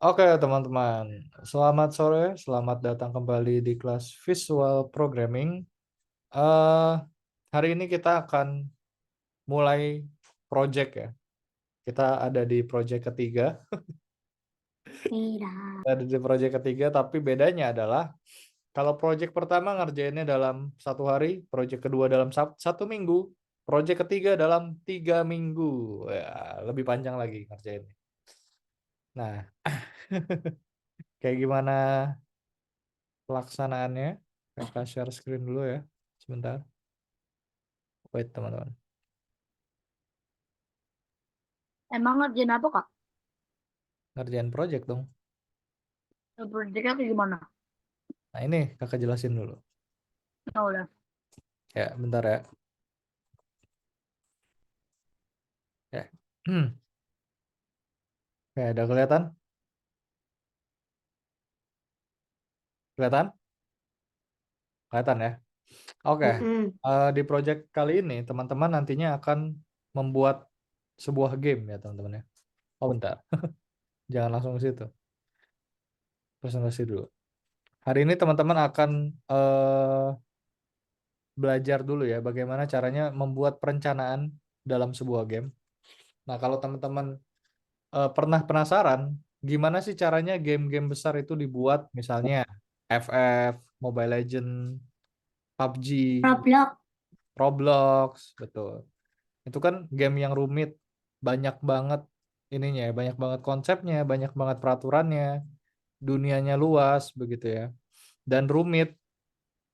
Oke, teman-teman. Selamat sore, selamat datang kembali di kelas Visual Programming. Eh, Hari ini kita akan mulai project ya. Kita ada di project ketiga. Tidak. Ada di project ketiga, tapi bedanya adalah kalau project pertama ngerjainnya dalam 1 hari, project kedua dalam 1 minggu, project ketiga dalam 3 minggu. Ya, lebih panjang lagi ngerjainnya. Nah, kayak gimana pelaksanaannya? Kakak share screen dulu ya, sebentar. Wait, teman-teman. Emang ngerjain apa, Kak? Ngerjain project dong. Projectnya kayak gimana? Nah, ini kakak jelasin dulu. Oh, udah. Ya, bentar ya. Ya. Oke, udah kelihatan? Kelihatan? Kelihatan ya. Oke. Mm-mm. Di project kali ini, teman-teman nantinya akan membuat sebuah game ya, teman-teman ya. Oh, bentar. Jangan langsung ke situ. Presentasi dulu. Hari ini teman-teman akan belajar dulu ya, bagaimana caranya membuat perencanaan dalam sebuah game. Nah, kalau teman-teman pernah penasaran gimana sih caranya game-game besar itu dibuat, misalnya FF, Mobile Legend, PUBG, Roblox. Roblox, betul. Itu kan game yang rumit, banyak banget ininya, ya, banyak banget konsepnya, banyak banget peraturannya, dunianya luas begitu ya, dan rumit.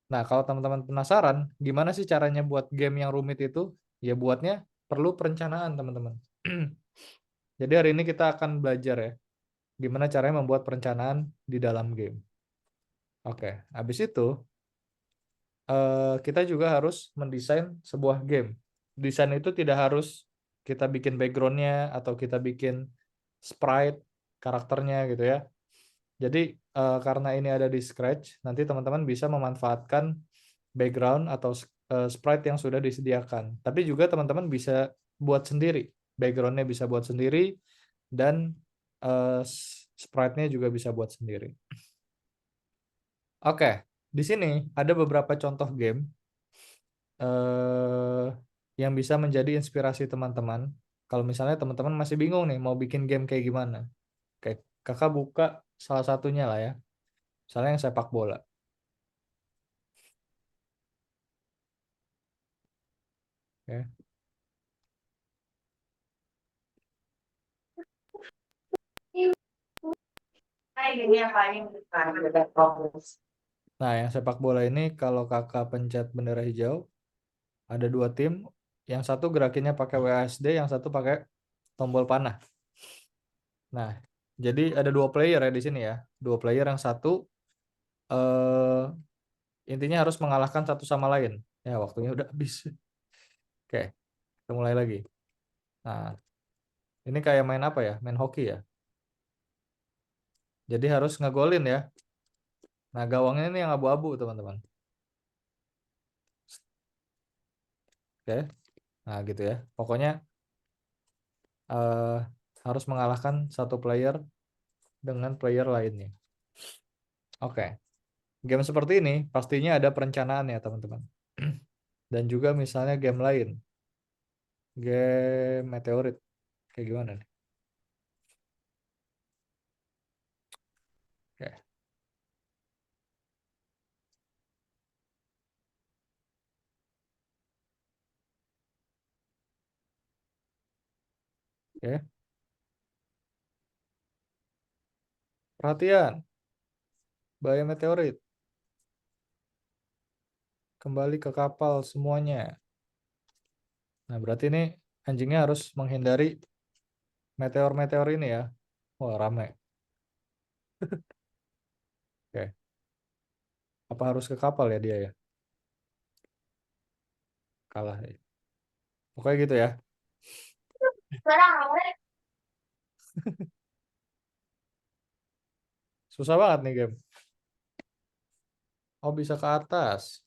Nah, kalau teman-teman penasaran gimana sih caranya buat game yang rumit itu, ya buatnya perlu perencanaan, teman-teman. Jadi hari ini kita akan belajar ya, gimana caranya membuat perencanaan di dalam game. Oke, habis itu kita juga harus mendesain sebuah game. Desain itu tidak harus kita bikin backgroundnya atau kita bikin sprite karakternya gitu ya. Jadi karena ini ada di Scratch, nanti teman-teman bisa memanfaatkan background atau sprite yang sudah disediakan. Tapi juga teman-teman bisa buat sendiri. Backgroundnya bisa buat sendiri dan sprite-nya juga bisa buat sendiri. Oke, di sini ada beberapa contoh game eh, yang bisa menjadi inspirasi teman-teman. Kalau misalnya teman-teman masih bingung nih mau bikin game kayak gimana, kayak kakak buka salah satunya lah ya, misalnya yang sepak bola. Oke. Nah, yang sepak bola ini kalau kakak pencet bendera hijau, ada dua tim, yang satu gerakinnya pakai WASD, yang satu pakai tombol panah. Nah, jadi ada dua player ya di sini ya, dua player, yang satu eh, intinya harus mengalahkan satu sama lain. Ya, waktunya udah habis. Oke, kita mulai lagi. Nah, ini kayak main apa ya? Main hoki ya. Jadi harus ngegolin ya. Nah, gawangnya ini yang abu-abu, teman-teman. Oke. Nah, gitu ya. Pokoknya eh, harus mengalahkan satu player dengan player lainnya. Oke. Game seperti ini pastinya ada perencanaan ya, teman-teman. Dan juga misalnya game lain. Game Meteorit. Kayak gimana nih? Oke. Oke. Perhatian. Bahaya meteorit. Kembali ke kapal semuanya. Nah, berarti ini anjingnya harus menghindari meteor-meteor ini ya. Wah, ramai. Oke. Apa harus ke kapal ya dia ya? Kalah ya. Pokoknya gitu ya. Susah banget nih game. Oh, bisa ke atas.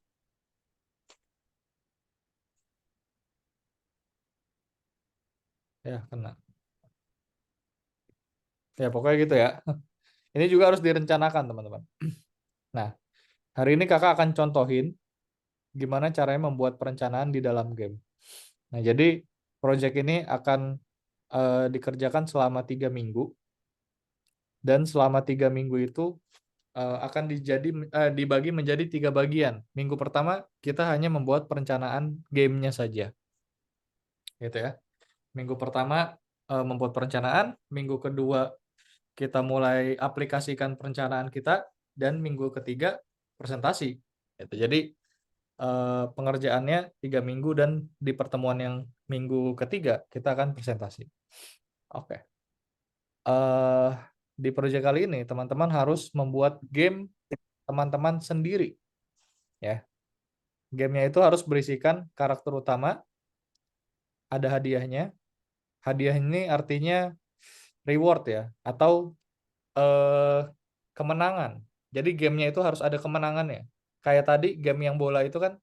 Ya, kena. Ya, pokoknya gitu ya. Ini juga harus direncanakan, teman-teman. Nah, hari ini kakak akan contohin gimana caranya membuat perencanaan di dalam game. Nah, jadi project ini akan dikerjakan selama 3 minggu, dan selama 3 minggu itu akan dibagi menjadi 3 bagian. Minggu pertama kita hanya membuat perencanaan gamenya saja, gitu ya. Minggu pertama membuat perencanaan, minggu kedua kita mulai aplikasikan perencanaan kita, dan minggu ketiga presentasi. Gitu. Jadi pengerjaannya 3 minggu, dan di pertemuan yang minggu ketiga kita akan presentasi. Oke. Di proyek kali ini teman-teman harus membuat game teman-teman sendiri, ya. Gamenya itu harus berisikan karakter utama, ada hadiahnya. Hadiah ini artinya reward ya, atau kemenangan. Jadi gamenya itu harus ada kemenangannya. Kayak tadi game yang bola itu kan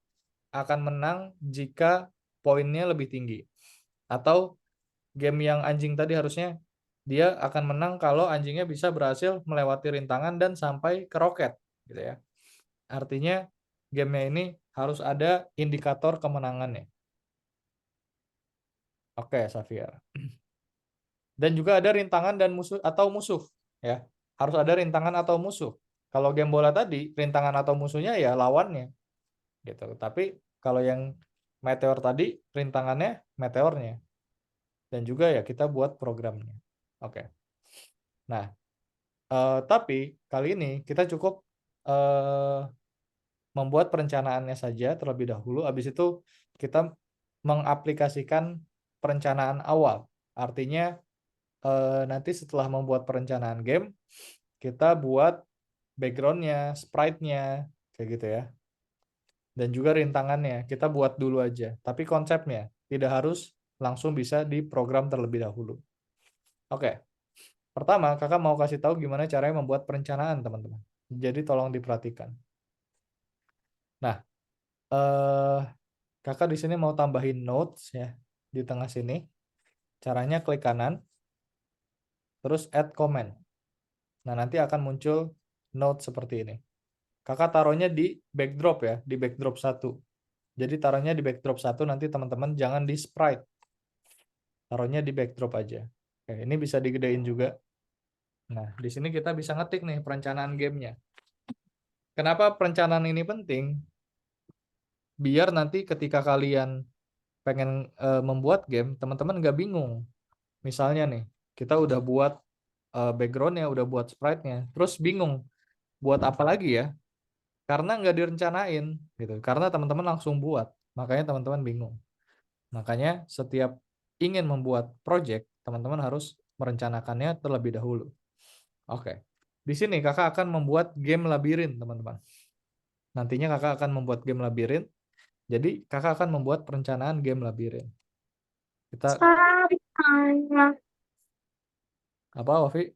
akan menang jika poinnya lebih tinggi. Atau game yang anjing tadi harusnya dia akan menang kalau anjingnya bisa berhasil melewati rintangan dan sampai ke roket, gitu ya. Artinya gamenya ini harus ada indikator kemenangannya. Oke, Xavier. Dan juga ada rintangan dan musuh atau musuh, ya. Harus ada rintangan atau musuh. Kalau game bola tadi, rintangan atau musuhnya ya lawannya, gitu. Tapi kalau yang meteor tadi, rintangannya meteornya. Dan juga ya kita buat programnya. Oke. Nah, tapi kali ini kita cukup membuat perencanaannya saja terlebih dahulu. Habis itu kita mengaplikasikan perencanaan awal. Artinya nanti setelah membuat perencanaan game, kita buat backgroundnya, sprite-nya, kayak gitu ya. Dan juga rintangannya, kita buat dulu aja. Tapi konsepnya tidak harus langsung bisa diprogram terlebih dahulu. Oke, pertama kakak mau kasih tahu gimana caranya membuat perencanaan, teman-teman. Jadi tolong diperhatikan. Nah, kakak di sini mau tambahin notes ya di tengah sini. Caranya klik kanan, terus add comment. Nah, nanti akan muncul note seperti ini. Kakak taruhnya di backdrop ya, di backdrop 1. Jadi taruhnya di backdrop 1, nanti teman-teman jangan di sprite. Taruhnya di backdrop aja. Oke, ini bisa digedein juga. Nah, di sini kita bisa ngetik nih perencanaan gamenya. Kenapa perencanaan ini penting? Biar nanti ketika kalian pengen membuat game, teman-teman nggak bingung. Misalnya nih, kita udah buat backgroundnya, udah buat sprite-nya, terus bingung buat apa lagi ya? Karena nggak direncanain, gitu. Karena teman-teman langsung buat, makanya teman-teman bingung. Makanya setiap ingin membuat project, teman-teman harus merencanakannya terlebih dahulu. Oke, di sini kakak akan membuat game labirin, teman-teman. Nantinya kakak akan membuat game labirin. Jadi kakak akan membuat perencanaan game labirin. Kita apa, Wafi?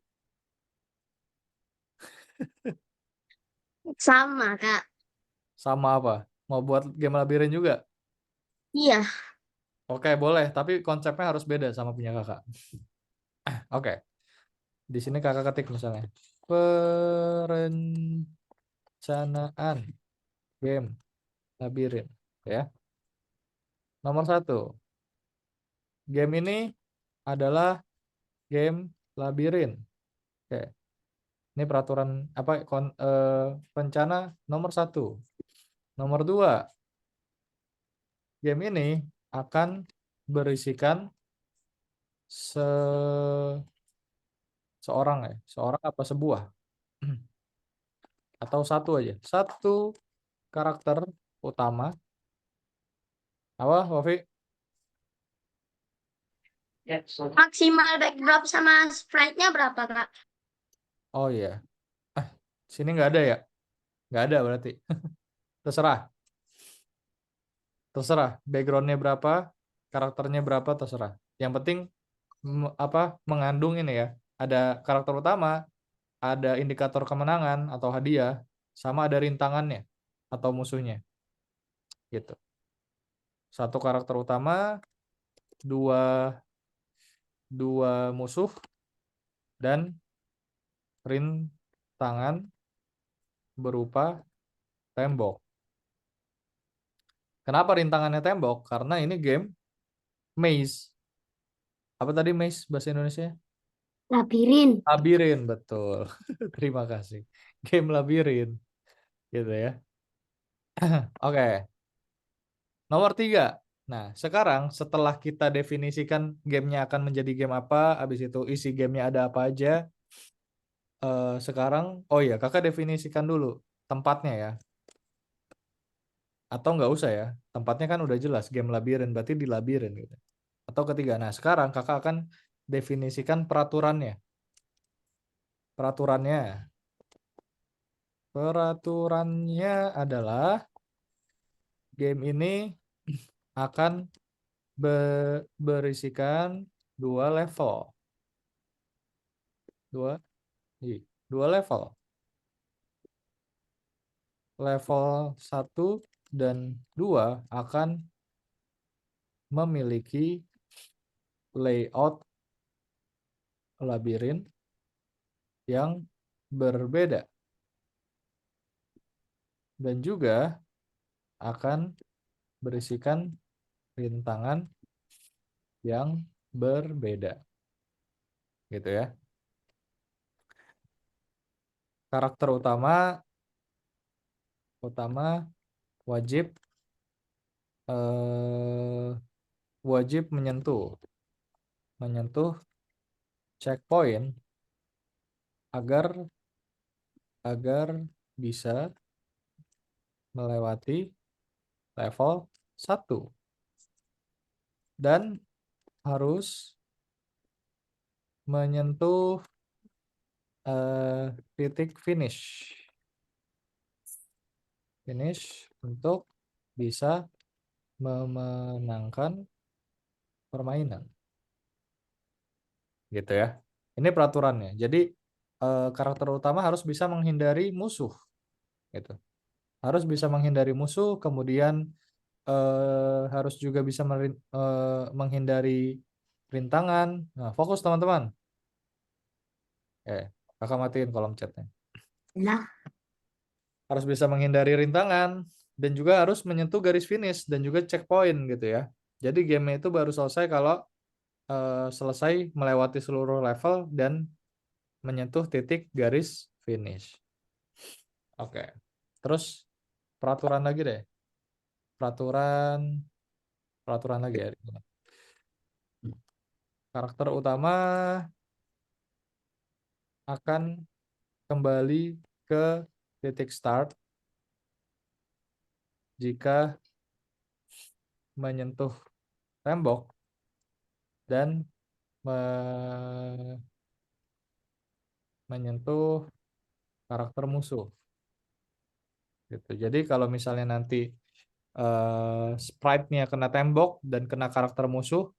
Sama, Kak. Sama apa? Mau buat game labirin juga? Iya. Oke, boleh. Tapi konsepnya harus beda sama punya kakak. Oke, di sini kakak ketik misalnya perencanaan game labirin, ya. Nomor 1, game ini adalah game labirin. Oke, ini peraturan apa rencana nomor 1. Nomor 2, game ini akan berisikan seorang ya, seorang apa sebuah atau satu aja, satu karakter utama. Apa, Wafi? Maksimal backdrop sama sprite-nya berapa, Kak? Oh iya, sini nggak ada ya? Nggak ada berarti. Terserah, terserah. Backgroundnya berapa, karakternya berapa, terserah. Yang penting apa mengandung ini ya. Ada karakter utama, ada indikator kemenangan atau hadiah, sama ada rintangannya atau musuhnya. Gitu. Satu karakter utama, dua musuh, dan rintangan berupa tembok. Kenapa rintangannya tembok? Karena ini game maze. Apa tadi maze bahasa Indonesia? Labirin. Labirin, betul. Terima kasih. Game labirin. Gitu ya. Oke. Nomor 3. Nah, sekarang setelah kita definisikan gamenya akan menjadi game apa, habis itu isi gamenya ada apa aja, sekarang, oh iya, kakak definisikan dulu tempatnya ya. Atau nggak usah ya, tempatnya kan udah jelas, game labirin, berarti di labirin gitu. Atau ketiga, nah sekarang kakak akan definisikan peraturannya. Peraturannya adalah game ini akan berisikan 2 level. Dua level. Level 1 dan 2 akan memiliki layout labirin yang berbeda. Dan juga akan berisikan rintangan yang berbeda. Gitu ya. Karakter utama wajib menyentuh checkpoint agar bisa melewati level 1 dan harus menyentuh titik finish untuk bisa memenangkan permainan. Gitu ya. Ini peraturannya. Jadi karakter utama harus bisa menghindari musuh. Gitu. Harus bisa menghindari musuh, kemudian harus juga bisa menghindari rintangan. Nah, fokus teman-teman. Kakak matiin kolom chatnya. Lah. Harus bisa menghindari rintangan dan juga harus menyentuh garis finish dan juga checkpoint gitu ya. Jadi game itu baru selesai kalau selesai melewati seluruh level dan menyentuh titik garis finish. Oke. Terus peraturan lagi deh. Peraturan lagi ya. Karakter utama akan kembali ke titik start jika menyentuh tembok dan menyentuh karakter musuh. Gitu. Jadi kalau misalnya nanti sprite-nya kena tembok dan kena karakter musuh,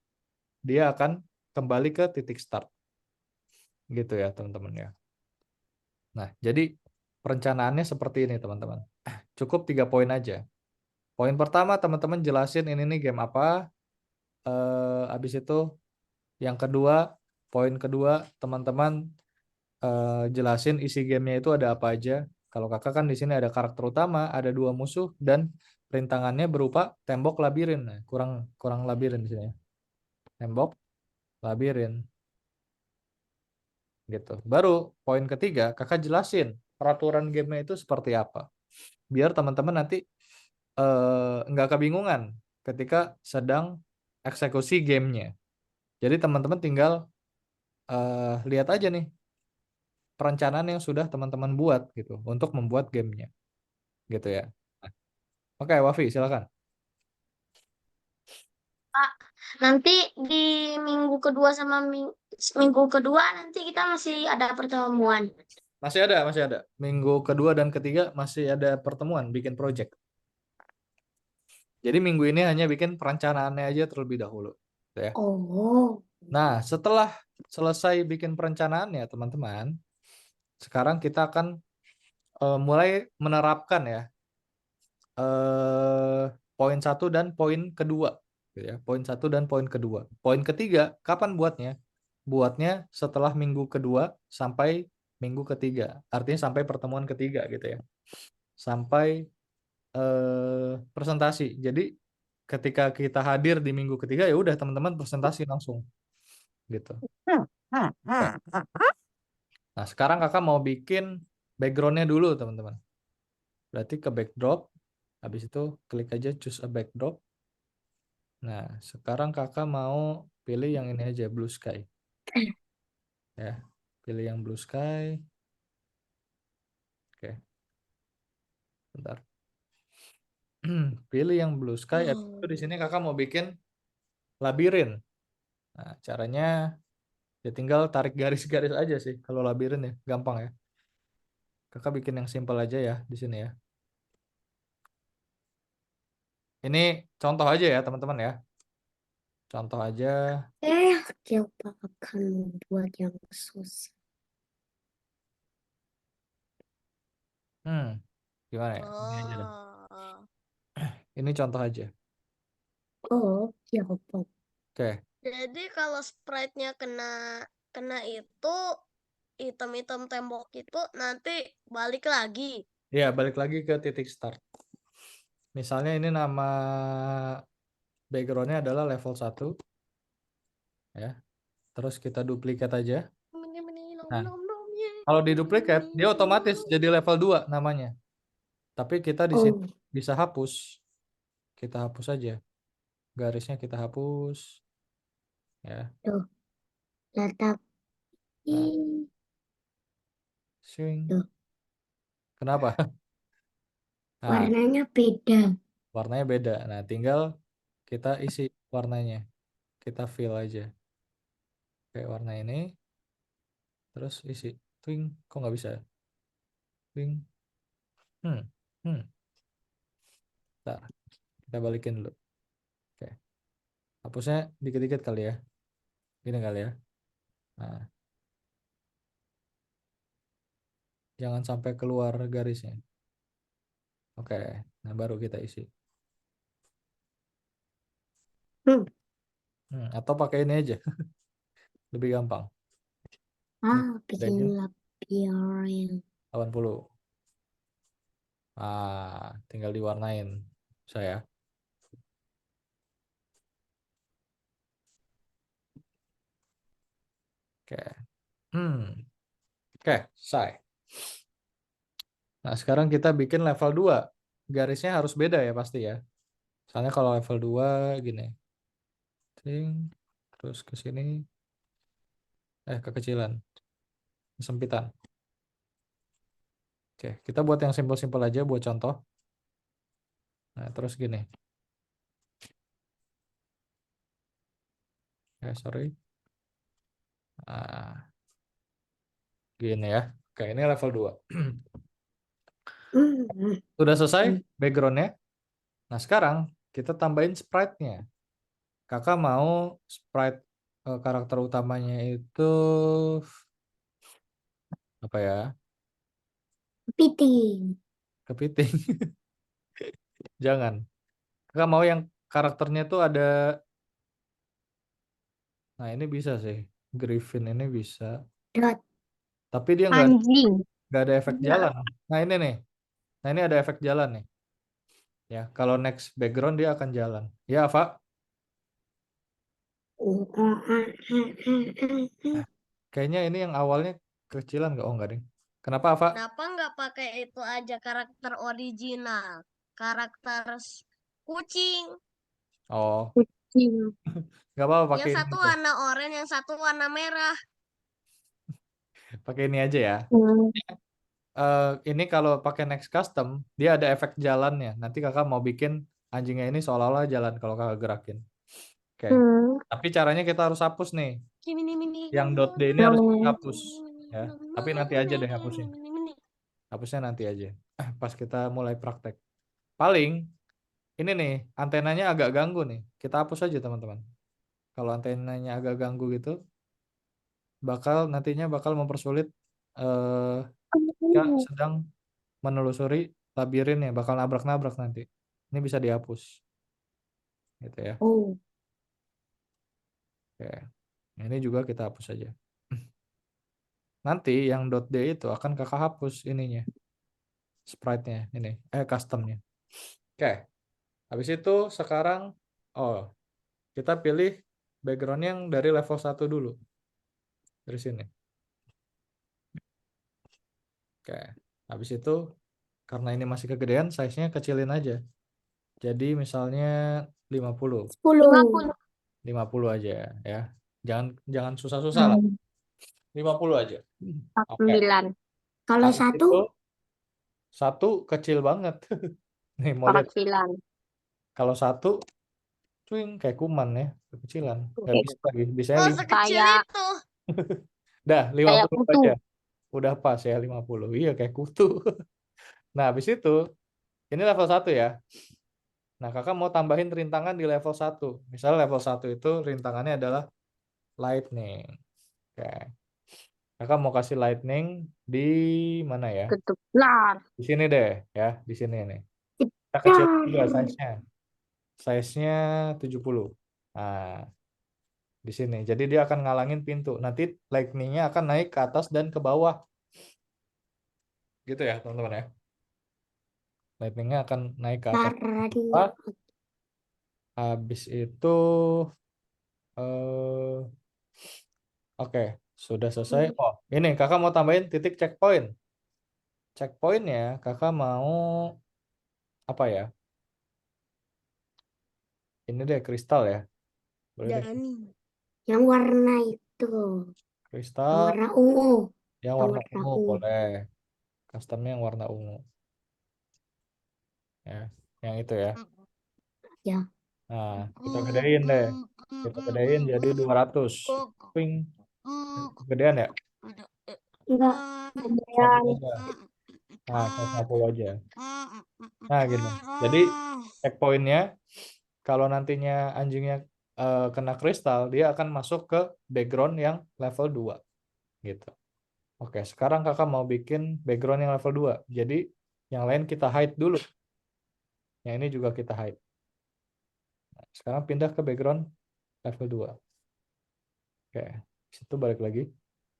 dia akan kembali ke titik start. Gitu ya teman-teman ya. Nah, jadi perencanaannya seperti ini teman-teman. Cukup 3 poin aja. Poin pertama teman-teman jelasin ini nih game apa. Habis itu yang kedua, poin kedua teman-teman jelasin isi gamenya itu ada apa aja. Kalau kakak kan di sini ada karakter utama, ada 2 musuh dan rintangannya berupa tembok labirin. Nah, kurang labirin di sini ya. Tembok labirin. Gitu. Baru poin ketiga kakak jelasin peraturan gamenya itu seperti apa. Biar teman-teman nanti nggak kebingungan ketika sedang eksekusi gamenya. Jadi teman-teman tinggal lihat aja nih perencanaan yang sudah teman-teman buat gitu untuk membuat gamenya. Gitu ya. Oke, Wafi, silakan. Pak, nanti di minggu kedua sama minggu kedua nanti kita masih ada pertemuan. Masih ada. Minggu kedua dan ketiga masih ada pertemuan bikin project. Jadi minggu ini hanya bikin perencanaannya aja terlebih dahulu. Gitu ya. Oh. Nah, setelah selesai bikin perencanaannya, teman-teman, sekarang kita akan mulai menerapkan ya poin 1 dan poin kedua. Gitu ya. Poin 1 dan poin kedua. Poin ketiga, kapan buatnya? Buatnya setelah minggu kedua sampai minggu ketiga. Artinya sampai pertemuan ketiga gitu ya. Sampai presentasi. Jadi ketika kita hadir di minggu ketiga ya udah teman-teman presentasi langsung gitu. Nah, sekarang kakak mau bikin backgroundnya dulu teman-teman. Berarti ke backdrop, habis itu klik aja choose a backdrop. Nah, sekarang kakak mau pilih yang ini aja, blue sky. Ya, pilih yang blue sky. Oke, bentar. Pilih yang blue sky. Habis itu di sini kakak mau bikin labirin. Nah, caranya ya tinggal tarik garis-garis aja sih. Kalau labirin ya, gampang ya. Kakak bikin yang simple aja ya di sini ya. Ini contoh aja ya teman-teman ya. Contoh aja. Coba akan membuat yang susah. Gimana ya? Ini aja deh. Oh. Ini contoh aja. Oh, coba. Oke. Jadi kalau sprite-nya kena kena itu item-item tembok itu nanti balik lagi. Ya, balik lagi ke titik start. Misalnya ini nama backgroundnya adalah level 1. Ya. Terus kita duplikat aja. Nah, kalau di duplikat, dia otomatis jadi level 2 namanya. Tapi kita di sini Oh, bisa hapus. Kita hapus aja. Garisnya kita hapus. Ya. tuh. Letak. Nah, Ih, swing. tuh. Kenapa? Nah, Warnanya beda. warnanya beda. Nah, tinggal kita isi warnanya. Kita fill aja. Kayak warna ini. Terus isi. Twing. Kok nggak bisa? Twing. Hmm. Hmm. Bentar. Kita balikin dulu. Oke. Hapusnya dikit-dikit kali ya. Gini kali ya. Nah, jangan sampai keluar garisnya. Oke. Nah, baru kita isi. Hmm. Atau pakai ini aja. Lebih gampang. Ini Bikin dragnya labirin. 80. Tinggal diwarnain. Saya. Oke. Oke, selesai. Nah, sekarang kita bikin level 2. Garisnya harus beda ya pasti ya. Soalnya kalau level 2 gini. Ting, terus ke sini. Kekecilan. Kesempitan. Oke, kita buat yang simpel-simpel aja buat contoh. Nah, terus gini. Sorry. Nah, gini ya. Oke, ini level 2. Sudah selesai backgroundnya. Nah, sekarang kita tambahin sprite-nya. Kakak mau sprite karakter utamanya itu apa ya? Kepiting. Kepiting. Jangan. Kakak mau yang karakternya tuh ada. Nah, ini bisa sih. Griffin ini bisa. Dot. Tapi dia Anjing. nggak ada efek jalan. Nah, ini nih. Nah, ini ada efek jalan nih. Ya, kalau next background dia akan jalan. Ya, Ava. Kayaknya ini yang awalnya kecilan nggak? Oh, nggak ding. Kenapa, Ava? Kenapa nggak pakai itu aja karakter original? Karakter kucing. Oh, Kucing. nggak apa-apa pakai Yang ini satu aja. warna oranye, yang satu warna merah. Pakai ini aja ya. Hmm. Ini kalau pakai next custom, dia ada efek jalannya. Nanti kakak mau bikin anjingnya ini seolah-olah jalan kalau kakak gerakin. Oke. Tapi caranya kita harus hapus nih. Yang .d ini harus dihapus. Ya. Tapi nanti aja deh hapusnya. Hapusnya nanti aja. Pas kita mulai praktek. Paling ini nih antenanya agak ganggu nih. Kita hapus aja teman-teman. Kalau antenanya agak ganggu gitu, nantinya bakal mempersulit jika sedang menelusuri labirin ya, bakal nabrak-nabrak nanti. Ini bisa dihapus. Gitu ya. Oh, Oke. Nah, ini juga kita hapus aja. nanti yang .d itu akan kakak hapus ininya, sprite-nya ini, custom-nya. Oke, habis itu sekarang, kita pilih background yang dari level 1 dulu, dari sini. Oke, habis itu karena ini masih kegedean, size-nya kecilin aja. Jadi misalnya 50 10. 50 aja ya. Jangan susah-susah lah. 50 aja. Oke. 49. Kalau Habis satu, itu satu kecil banget. Nih mau lihat 49. kalau satu cuing kayak kuman ya, kekecilan. Nggak Oke. bisa lagi, bisanya Oh, 5. sekecil Kayak itu. Dah, kayak 50 kutu. aja. Udah pas ya 50. Iya kayak kutu. Nah, habis itu ini level 1 ya. Nah, kakak mau tambahin rintangan di level 1. Misalnya level 1 itu rintangannya adalah lightning. Oke. Kakak mau kasih lightning di mana ya? Ketuklar. Di sini deh ya, di sini nih. Kita kecil juga size-nya. Size-nya 70. Nah, di sini. Jadi dia akan ngalangin pintu. Nanti lightning-nya akan naik ke atas dan ke bawah. Gitu ya, teman-teman ya. Lightning-nya akan naik ke atas dan ke radio. bawah. Habis itu eh oke, sudah selesai. Oh, ini kakak mau tambahin titik checkpoint. Checkpointnya kakak mau apa ya? Ini deh kristal ya. Boleh deh. Dani. Yang warna itu. Yang Kristal warna ungu. yang Yang warna warna ungu ungu. boleh. Customnya yang warna ungu. Ya, yang itu ya. Ya. Nah, kita gedein deh. Kita gedein jadi 200. Ping. Gedean ya? Enggak. 50 aja. Nah, 50 aja. Nah, gini. Jadi checkpointnya kalau nantinya anjingnya kena kristal, dia akan masuk ke background yang level 2 gitu. Oke, sekarang kakak mau bikin background yang level 2. Jadi yang lain kita hide dulu. Yang ini juga kita hide. Nah, sekarang pindah ke background level 2. Oke, situ balik lagi.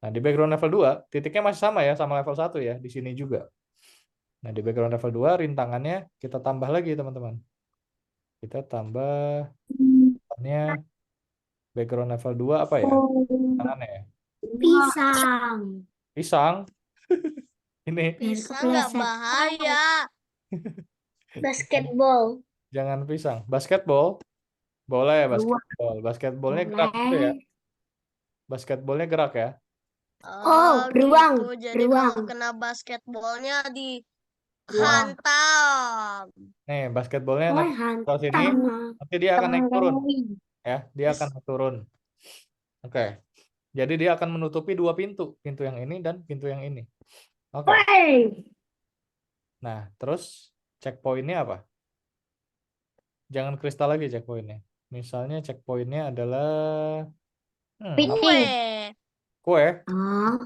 Nah, di background level 2, titiknya masih sama ya, sama level 1 ya, di sini juga. Nah, di background level 2, rintangannya kita tambah lagi, teman-teman. Kita tambah background level 2 apa ya? Tangannya ya. Pisang. Pisang. Ini Biar Bisa nggak kepleset. bahaya? Basketball. jangan pisang. Basketball. Boleh basketball. Basketballnya gerak gitu ya. Boleh. Basketballnya gerak ya. Oh, beruang. Gitu. Jadi kalau Beruang. kena basketballnya Wah. dihantam. Nih, basketballnya Oh, nanti ke sini, hantam. nanti dia akan naik turun. Ya, dia akan naik turun. Oke. Jadi dia akan menutupi 2 pintu. Pintu yang ini dan pintu yang ini. Oke. Wey. Nah, terus checkpointnya apa? Jangan kristal lagi checkpointnya. Misalnya checkpointnya adalah apa? Kue. Kue, Oh.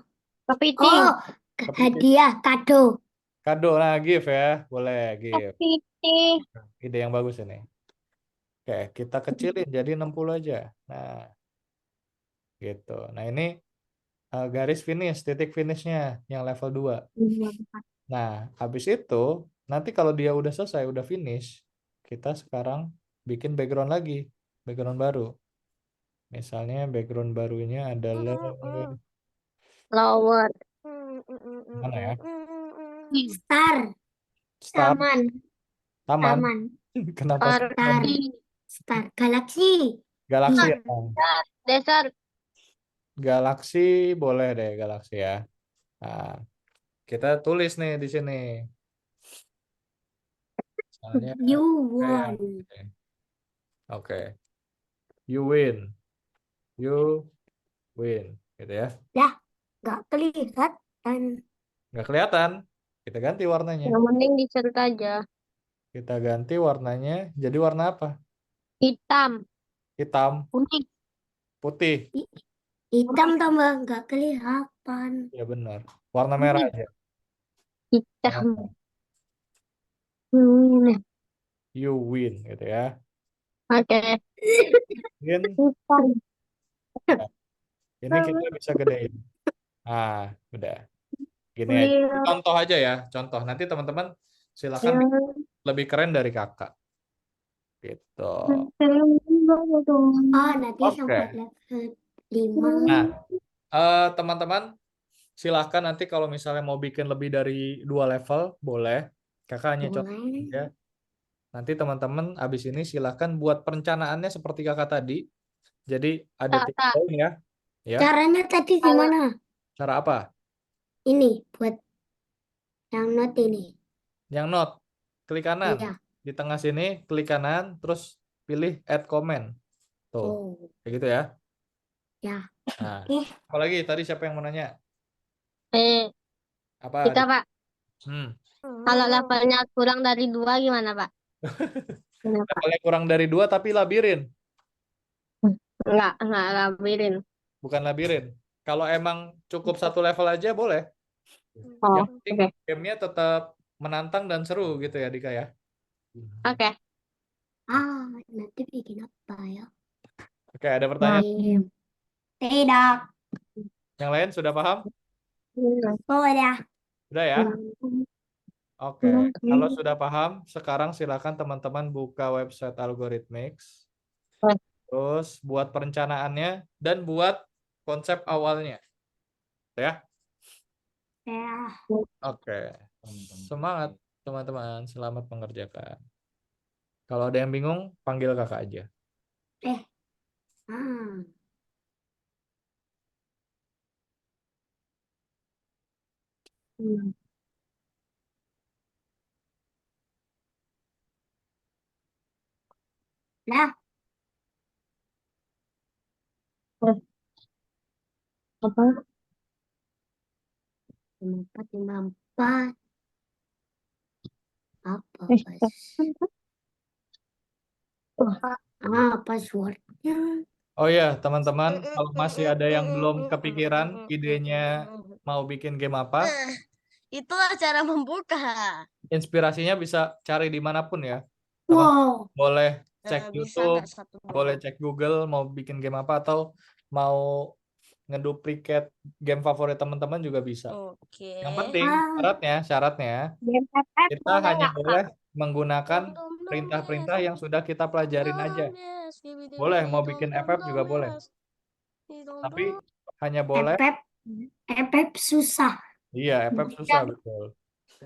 Kepiting. Oh, kepiting, hadiah, kado. kado. Nah, gift ya. Boleh, gift. Kepiting. Ide yang bagus ini. Oke, kita kecilin jadi 60 aja. Nah, gitu. Nah, ini garis finish, titik finishnya yang level 2. Nah, habis itu, nanti kalau dia udah selesai, udah finish, kita sekarang bikin background lagi. Background baru. Misalnya background barunya adalah Flower. mana ya? Star. Star, Taman. taman. Taman. Kenapa Star. taman? Star. Galaksi. Galaksi ya. Desert. Galaksi boleh deh galaksi ya. Nah, kita tulis nih di sini. Misalnya You kayak won. oke. You win. You win gitu ya. Dah, nggak kelihatan. Nggak kelihatan. Kita ganti warnanya. Yang penting dicat aja. Kita ganti warnanya jadi warna apa? Hitam. Hitam, Kuning. putih. Hitam tambah nggak kelihatan. Ya benar. Warna merah aja. Warna Hitam. merah. Ini. You win gitu ya. Oke. Win. Hitam. Ini kita bisa gedein. Ah, udah. Gini aja. Ini contoh aja ya, contoh. Nanti teman-teman silakan lebih keren dari kakak. Gitu. Oh, nanti Oke. sampai level 5. Nah, teman-teman silahkan nanti kalau misalnya mau bikin lebih dari 2 level, boleh. Kakak hanya contoh Boleh. aja. Nanti teman-teman abis ini silahkan buat perencanaannya seperti kakak tadi. Jadi ada Tak, 3 tak. poin ya. Ya, Caranya tadi gimana? cara apa? Ini buat yang note ini. Yang note, klik kanan. Iya. Di tengah sini, klik kanan, terus pilih add comment. Tuh, Oh, kayak gitu ya. ya. Nah, Oke. apalagi tadi siapa yang mau nanya? Apa? Kita, Pak. Hmm. Kalau levelnya kurang dari 2 gimana, Pak? Kenapa? Levelnya kurang dari 2 tapi labirin, Enggak labirin. bukan labirin. Kalau emang cukup 1 level aja boleh. Oh, Yang penting oke. gamenya tetap menantang dan seru gitu ya, Dika ya. Oke. Ah, nanti bikin apa ya? Oke, ada pertanyaan? Game. Tidak. Yang lain sudah paham? Oh, udah. Sudah ya? Oke, kalau sudah paham, sekarang silakan teman-teman buka website Algorithmics, terus buat perencanaannya dan buat konsep awalnya, ya. Ya. Oke, semangat teman-teman, selamat mengerjakan. Kalau ada yang bingung, panggil kakak aja. Ah. Nah, Apa? 5454. Apa Eh, pas? Ah, passwordnya. Oh ya, teman-teman, kalau masih ada yang belum kepikiran idenya mau bikin game apa, Nah, itulah cara membuka. inspirasinya bisa cari dimanapun ya. Teman Wow. boleh cek Nah, bisa YouTube, nggak satu boleh doang? cek Google mau bikin game apa atau mau ngeduplikat game favorit teman-teman juga bisa. Oke. Yang penting Ah, syaratnya game FF kita boleh hanya nggak, Kak? boleh menggunakan Dom dom dom perintah-perintah yes. yang sudah kita pelajarin Dom aja. yes. Bibidi Boleh bidi mau dom bikin dom FF dom juga boleh. yes. Di dom Tapi dom. hanya boleh, FF susah. iya FF susah betul.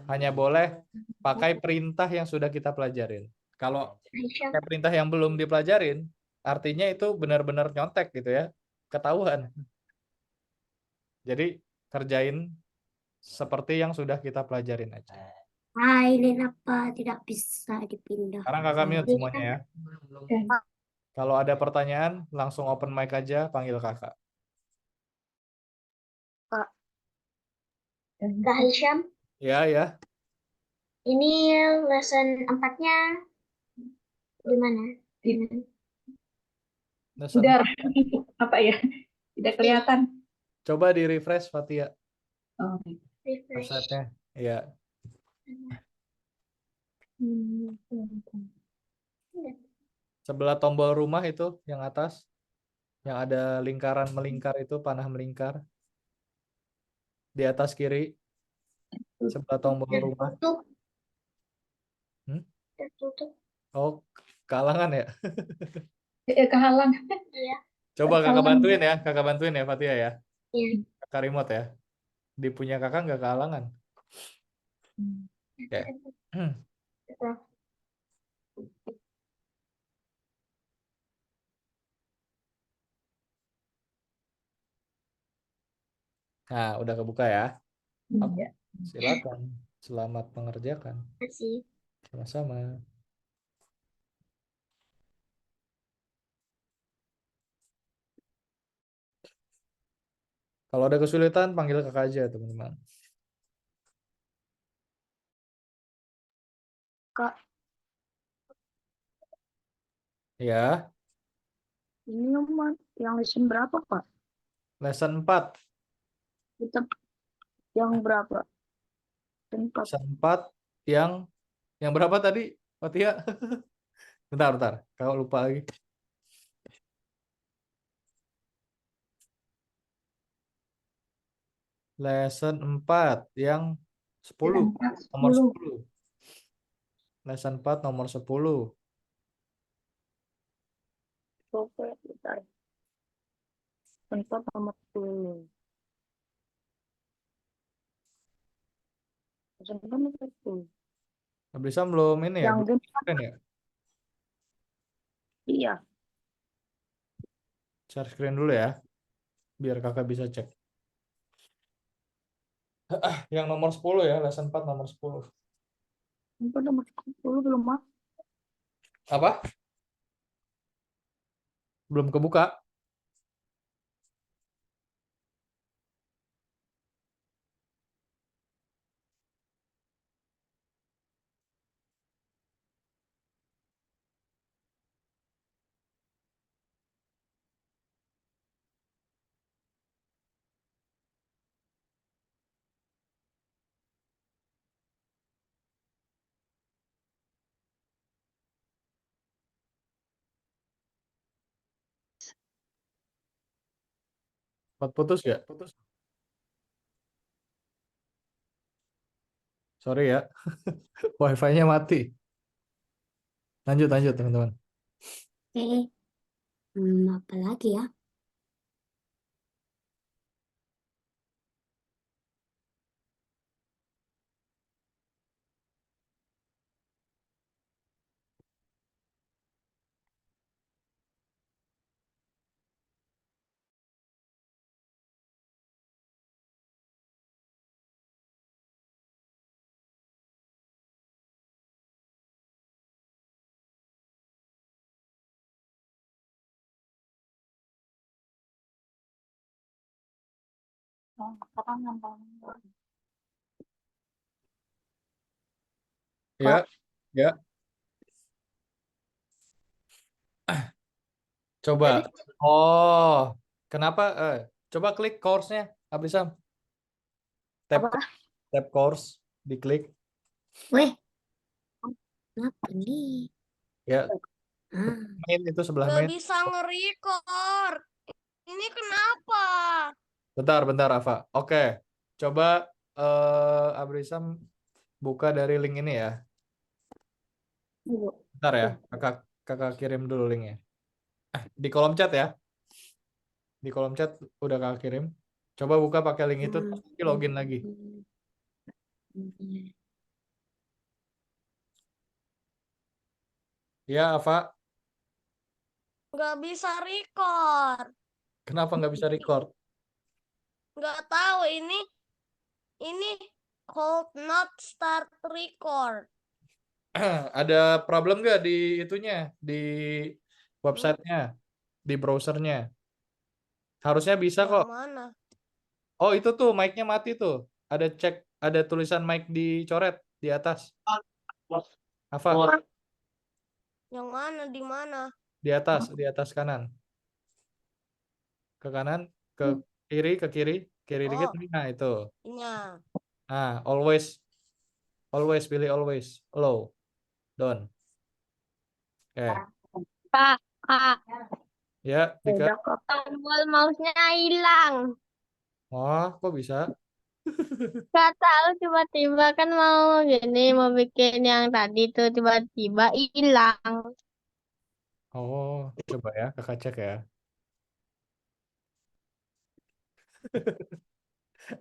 Hanya boleh pakai perintah yang sudah kita pelajarin. Kalau pakai perintah yang belum dipelajarin, artinya itu benar-benar nyontek gitu ya, ketahuan. Jadi kerjain seperti yang sudah kita pelajarin aja. Ah, ini apa tidak bisa dipindah. Sekarang kakak mute semuanya ya. Oke. Kalau ada pertanyaan, langsung open mic aja, panggil kakak. Kak Hisham, Ya, ya. ini lesson 4-nya gimana? Lesson. Udah apa ya? Tidak kelihatan. Coba di refresh, Fatia. Oh. Refresh. Website-nya. Iya. Sebelah tombol rumah itu, yang atas. Yang ada lingkaran melingkar itu, panah melingkar. Di atas kiri. Sebelah tombol rumah. Tertutup. Hmm? Tertutup. Oh, kehalangan ya? Kehalang. Iya. Coba kakak Kehalang. bantuin ya. Kakak bantuin ya, Fatia ya. Iya. Kakak remote ya. Di punya kakak nggak kehalangan. Oke. Nah, udah kebuka ya. Oke, silakan. Selamat mengerjakan. Terima kasih. Sama-sama. Kalau ada kesulitan, panggil kakak aja, teman-teman. Kak, Ya, ini yang lesson berapa, Pak? lesson 4. Kita yang berapa? Lesson 4 yang berapa tadi, Fatia? Bentar. Kalau lupa lagi. Lesson 4 yang 10. Empat, Nomor 10. 10. Lesson 4 nomor 10. Oke, bentar. Tempat nomor 10. Tempat nomor 10. Bisa belum ini ya? Yang Belum game, screen ya? iya. Share screen dulu ya. Biar kakak bisa cek. Yang nomor 10 ya. Lesson 4 nomor 10. Tempat nomor 10 belum masuk. Apa? Belum kebuka? Sempat putus ya? Putus. Sorry ya. Wifi-nya mati. Lanjut, lanjut teman-teman. Oke. Apa lagi ya? Sekarang nambah. Ya, ya. Coba. Oh, kenapa? Coba klik course-nya, Abrisam. Tab, Apa? tab course, diklik. Weh, apa nih? Ya, Ah, main itu sebelah Gak main. bisa nge-record. Ini kenapa? Bentar, bentar, Ava. Oke, coba Abrisam buka dari link ini ya. Bentar ya, kakak kirim dulu linknya. Di kolom chat ya. Di kolom chat udah kakak kirim. Coba buka pakai link itu, terus nanti login lagi. Ya, Ava. Gak bisa record. Kenapa nggak bisa record? Gak tahu ini hold not start record. Ada problem nggak di itunya, di websitenya, di browsernya? Harusnya bisa Yang kok. mana? Oh, itu tuh mic-nya mati tuh. Ada cek, ada tulisan mic dicoret di atas. Ava, Yang mana? Di mana? di atas kanan. Ke kanan, ke kiri, kiri dikit. Oh, Nah, itu. ini. Nah, always pilih always. Low, down. Oke. Kak, Kak, Ya, Dika. Udah kok. tombol mouse-nya hilang. Oh, kok bisa? Gak tahu tiba-tiba kan mau gini, mau bikin yang tadi tuh tiba-tiba hilang. Oh, coba ya, kakak cek ya.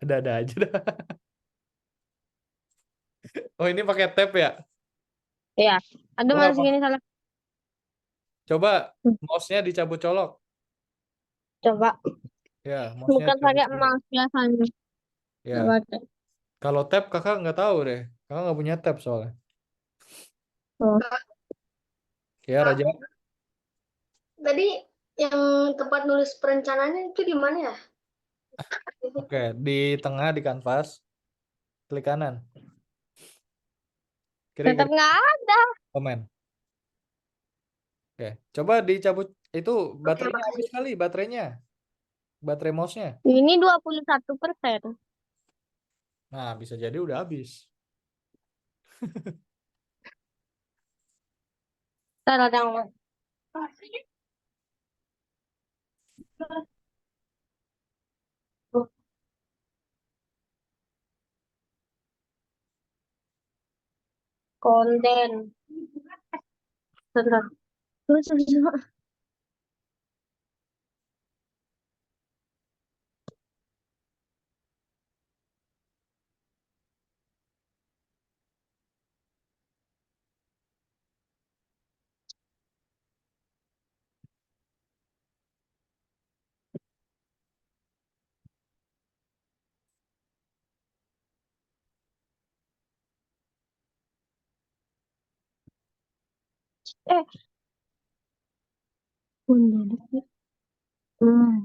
Ada aja dah. Oh, ini pakai tab ya? Ya, aduh Coba, mana segini salah. coba mouse-nya dicabut colok. Coba, Ya, mouse-nya bukan dicabut pakai colok. mouse biasanya. Ya, Coba deh. kalau tab kakak nggak tahu deh. Kakak nggak punya tab soalnya. Tuh. Ya, Raja. tadi yang tempat nulis perencanaannya itu di mana ya? Oke, di tengah di kanvas, klik kanan. Kiri, Tetap kiri, nggak ada. komen. Oke, coba dicabut itu baterainya makasih. habis kali, baterainya. Baterai mouse-nya. Ini 21%. Nah, bisa jadi udah habis. Ntar ada yang konten. Bentar. Terus, terus. Eh, konten. Hmm.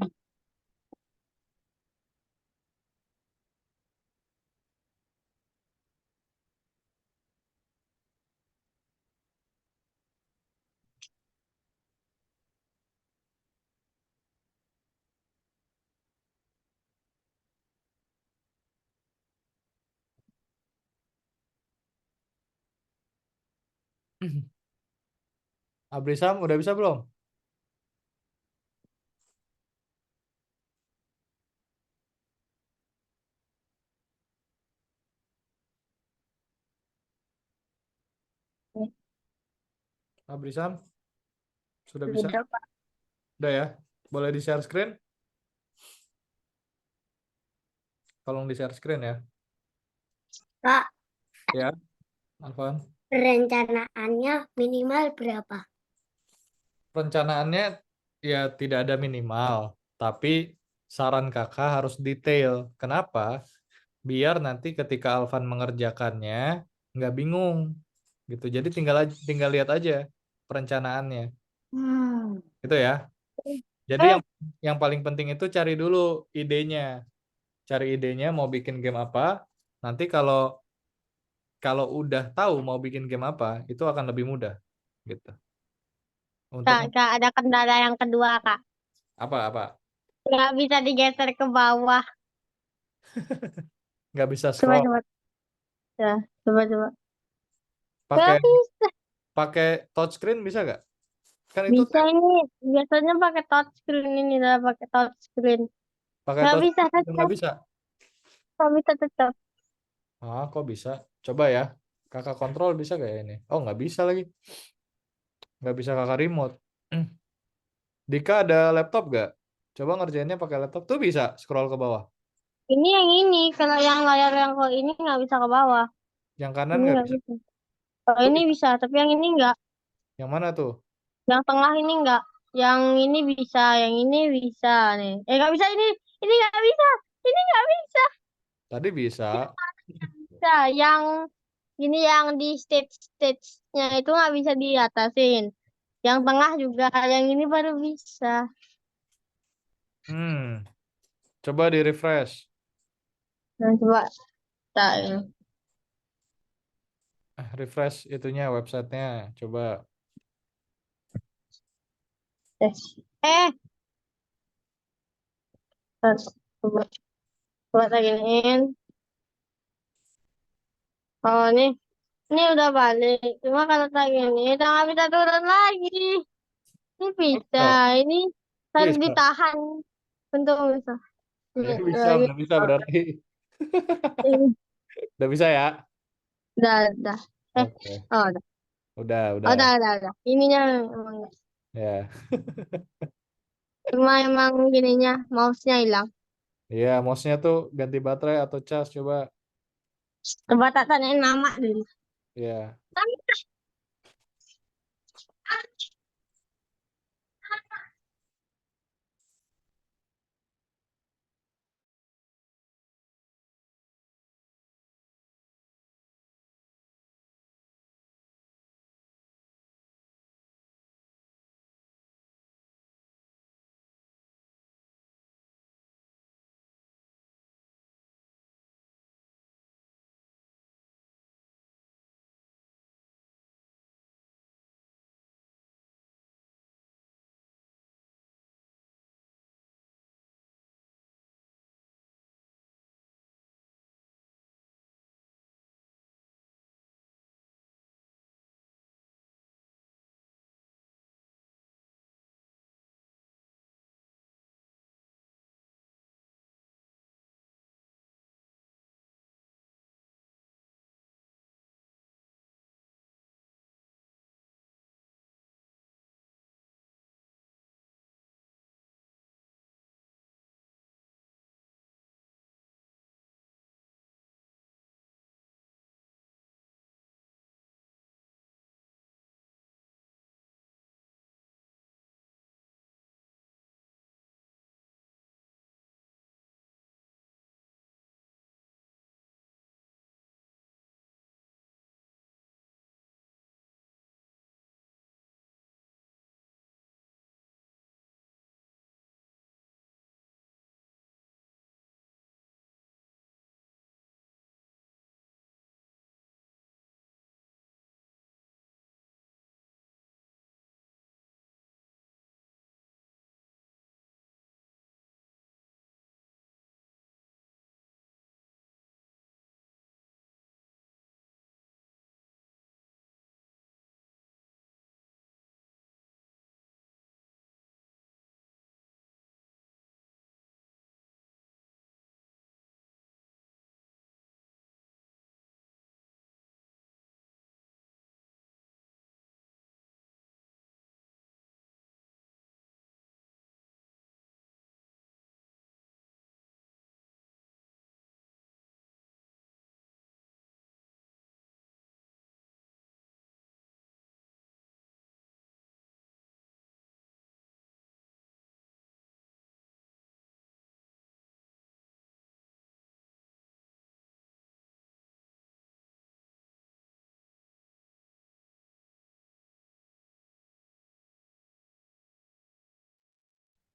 Abrisam udah bisa belum? Abrisam sudah bisa? Udah, Pak. Udah ya? Boleh di share screen? Tolong di share screen ya. Kak, Ya, Alvan. rencanaannya minimal berapa? Perencanaannya ya tidak ada minimal, tapi saran kakak harus detail. Kenapa? Biar nanti ketika Alvan mengerjakannya nggak bingung gitu. Jadi tinggal lihat aja perencanaannya. Gitu ya. Jadi Eh, yang paling penting itu cari dulu idenya. Cari idenya mau bikin game apa. Nanti kalau kalau udah tahu mau bikin game apa, itu akan lebih mudah gitu. Untuk Kak, ada kendala yang kedua, Kak. apa? Nggak bisa digeser ke bawah. Nggak bisa Coba, scroll. coba. Ya, coba. Pakai Nggak bisa. pakai touchscreen bisa nggak? Kan itu Bisa ini. Biasanya pakai touchscreen ini lah, pakai touchscreen. pakai Nggak bisa touchscreen tetap. nggak bisa. Nggak bisa tetap. Ah, kok bisa? Coba ya. Kakak kontrol bisa nggak ya ini? Oh, nggak bisa lagi. Nggak bisa kakak remote. Dika ada laptop nggak? Coba ngerjainnya pakai laptop tuh bisa scroll ke bawah. Ini yang ini. Kalau yang layar yang kau ini nggak bisa ke bawah. Yang kanan Ini nggak nggak bisa. bisa. Kalau Tuh ini bisa. bisa, tapi yang ini nggak. Yang mana tuh? Yang tengah ini nggak. Yang ini bisa, yang ini bisa nih. Nggak bisa ini. Ini nggak bisa. Ini nggak bisa. Tadi bisa. Bisa. Yang ini yang di stage-stage-nya itu nggak bisa diatasin. Yang tengah juga, yang ini baru bisa. Hmm, coba di refresh. Nah, coba tak ya. Refresh itunya websitenya. Coba. Eh, terus coba coba tak giniin. Oh, ini udah balik. Cuma kalau tak gini, udah nggak bisa turun lagi. Ini bisa. Oh, Ini harus bisa. ditahan untuk bisa. Ini Ya bisa, lagi. udah bisa berarti. Ini Udah bisa ya? udah. Eh, Oke. oh, udah. Oh, Udah. udah. Ininya emang nggak. Ya. Cuma emang gininya, mouse-nya hilang. Iya, mouse-nya tuh ganti baterai atau cas coba. Coba tak tanyain nama dulu. Ya.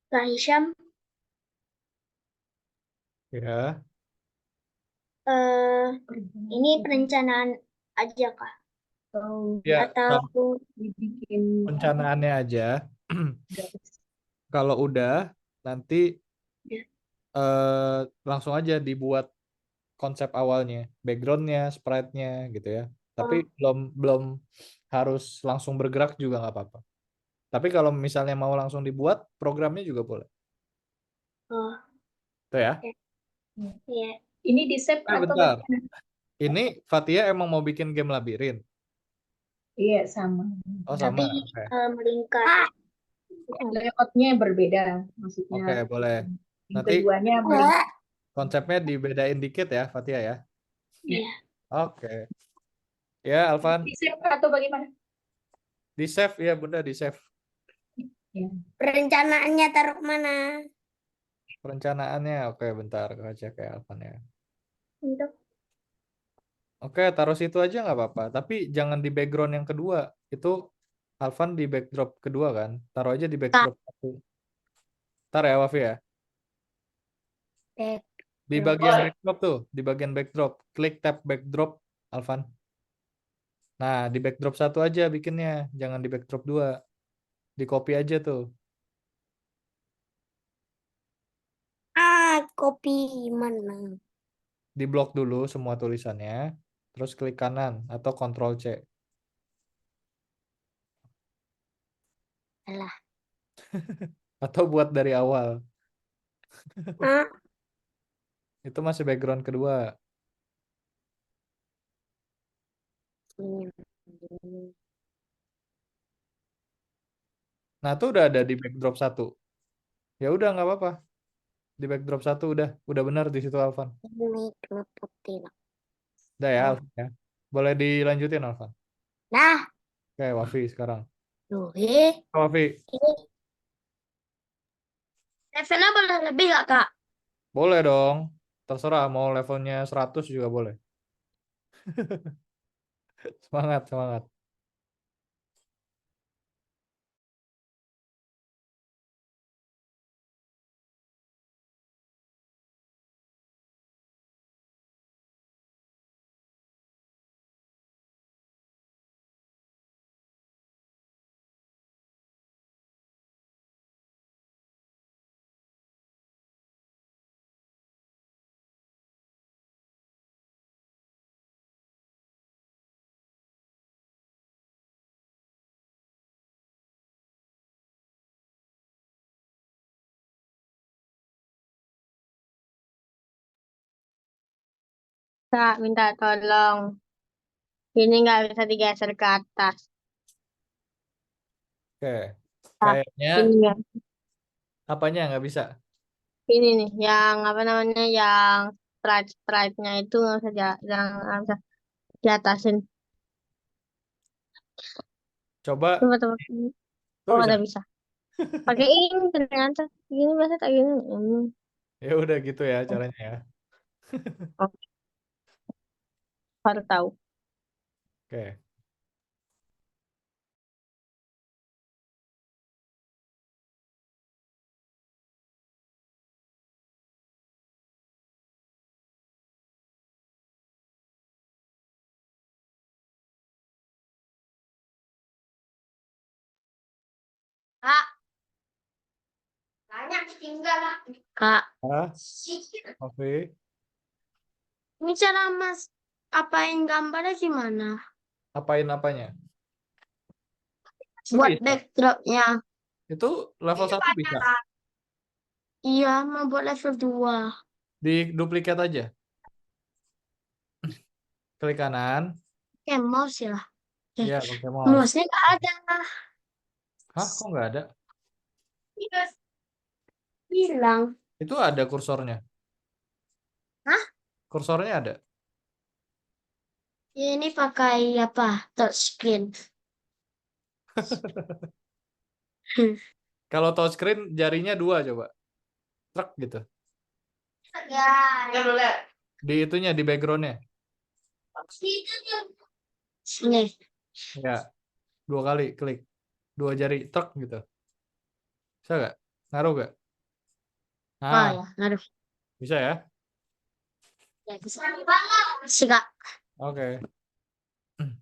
Kak Hisham, Ya, ini perencanaan aja kah? ya Atau Dibikin perencanaannya aja. Kalau udah nanti Ya. langsung aja dibuat konsep awalnya, backgroundnya, sprite-nya gitu ya. Tapi belum belum harus langsung bergerak juga nggak apa-apa. Tapi kalau misalnya mau langsung dibuat, programnya juga boleh. Oh, Tuh ya. ya. ini di save atau Bentar. bagaimana? Ini Fatia emang mau bikin game labirin? Iya sama. Oh sama. Tapi Oke, melingkar. Layoutnya berbeda maksudnya. Oke, boleh. Yang Nanti keduanya konsepnya dibedain dikit ya, Fatia ya. Iya. Oke. Ya, Alvan, di save atau bagaimana? di save ya Bunda, di save. Ya. Perencanaannya taruh mana? Perencanaannya, oke bentar, aku cek ya Alvan ya. Untuk Oke, taruh situ aja nggak apa-apa. Tapi jangan di background yang kedua. Itu Alvan di backdrop kedua kan? Taruh aja di backdrop satu. Ntar ya, Wafi ya. back. Di bagian backdrop tuh, di bagian backdrop. Klik tab backdrop, Alvan. Nah, di backdrop satu aja bikinnya. Jangan di backdrop dua. Di copy aja tuh. Kopi mana? Di blok dulu semua tulisannya. Terus klik kanan atau Ctrl C. Alah. Atau buat dari awal. Ah, Itu masih background kedua. Nah, itu udah ada di backdrop satu. Ya udah nggak apa-apa. Di backdrop satu udah benar di situ Alvan. ini putih. Udah ya Alvan ya. Boleh dilanjutin Alvan. Nah, Oke, Wafi sekarang. ini Wafi, levelnya boleh lebih gak kak? boleh dong. Terserah mau levelnya 100 juga boleh. Semangat, semangat. Kak, minta tolong. Ini nggak bisa digeser ke atas. Oke. Kak, Kayaknya ini nggak. apanya nggak bisa? Ini nih, yang apa namanya, yang sprite-nya itu nggak bisa, nggak bisa diatasin. Coba Coba. tuh Oh, bisa. nggak bisa. Pakai ini ternyata. Gini biasa tak gini. Ini. Ya udah gitu ya caranya ya. Oh, baru tahu. Oke. Kak, banyak tinggal lah. Kak, Ah, Wafi, ini cara mas apain gambarnya gimana? apain apanya? Itu Buat bisa. backdropnya. Itu level 1 bisa. Iya, mau buat level 2. Di duplikat aja. Klik kanan. Kayak mouse ya. Ya, pakai mouse. Mouse-nya nggak ada. Hah, kok nggak ada? Bilang. Itu ada kursornya. Hah? Kursornya ada. Ya, ini pakai apa? Touchscreen. Kalau touchscreen jarinya 2 coba. Truk gitu. Ya. Di itunya, di backgroundnya. Nih. Ya, 2 kali klik. 2 jari truk gitu. Bisa nggak? Ngaruh nggak? Oh Nah, ya, aduh. bisa ya? Ya, bisa. Sih, Kak. Oke.